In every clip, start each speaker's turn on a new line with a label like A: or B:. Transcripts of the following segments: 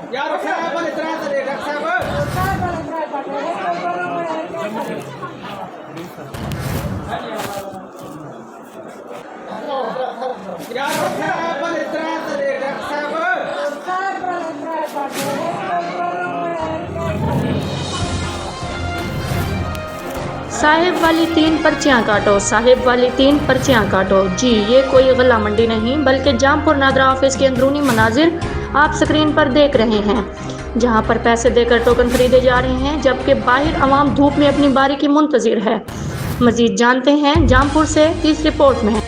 A: यार साहब इतना से देख साहब यार साहब इतना से देख साहब
B: साहिब वाली 3 पर्चियाँ काटो, साहिब वाली 3 पर्चियाँ काटो। जी, ये कोई गला मंडी नहीं बल्कि जामपुर नादरा ऑफिस के अंदरूनी मनाजिर आप स्क्रीन पर देख रहे हैं, जहां पर पैसे देकर टोकन खरीदे जा रहे हैं, जबकि बाहर आवाम धूप में अपनी बारी की मुंतजिर है। मजीद जानते हैं जामपुर से इस रिपोर्ट में।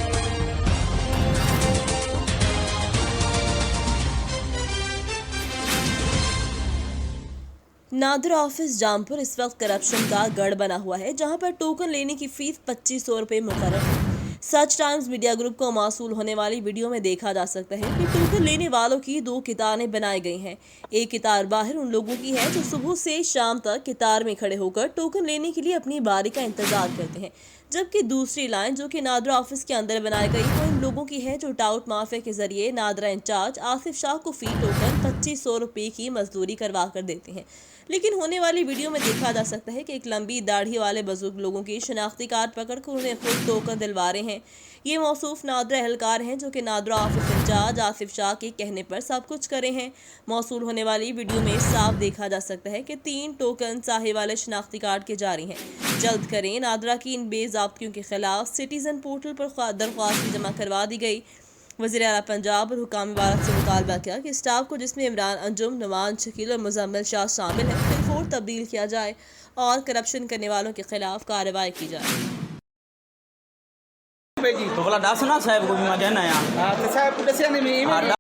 C: नादरा ऑफिस जामपुर इस वक्त करप्शन का गढ़ बना हुआ है, जहां पर टोकन लेने की फीस 2500 रुपये मुकर्रर है। सच टाइम्स मीडिया ग्रुप को मौसूल होने वाली वीडियो में देखा जा सकता है कि टोकन लेने वालों की 2 कितारें बनाई गई हैं। एक कितार बाहर उन लोगों की है जो सुबह से शाम तक कितार में खड़े होकर टोकन लेने के लिए अपनी बारी का इंतजार करते हैं, जबकि दूसरी लाइन जो कि नादरा ऑफिस के अंदर बनाई गई वो इन लोगों की है जो टाउट माफिया के जरिए नादरा इंचार्ज आसिफ शाह को फी टोकन 2500 रुपये की मजदूरी करवा कर देते हैं। लेकिन होने वाली वीडियो में देखा जा सकता है कि एक लंबी दाढ़ी वाले बुजुर्ग लोगों की शनाख्ती कार्ड पकड़कर उन्हें खुद टोकन दिलवा रहे हैं। ये मौसूफ नादरा एहलकार हैं जो कि नादरा ऑफिस इंचार्ज आसिफ शाह के कहने पर सब कुछ करे हैं। मौसूल होने वाली वीडियो में साफ देखा जा सकता है कि 3 टोकन साहिब वाले शनाख्ती कार्ड के जारी हैं। जल्द करें, नादरा की इन बेज़ाब्तियों के खिलाफ सिटीजन पोर्टल पर दरख्वास्त जमा करवा दी गई। वज़ीर आला पंजाब और हुकाम इमारत से मुतालबा किया कि स्टाफ को, जिसमें इमरान अंजुम, नुमान शकील और मुजम्मिल शाह शामिल हैं, फिलफोर तब्दील किया जाए और करप्शन करने वालों के खिलाफ कार्रवाई की जाए।
D: तो बोला दस ना साहब को भी मैं कहना है
A: साहब को दसिया नहीं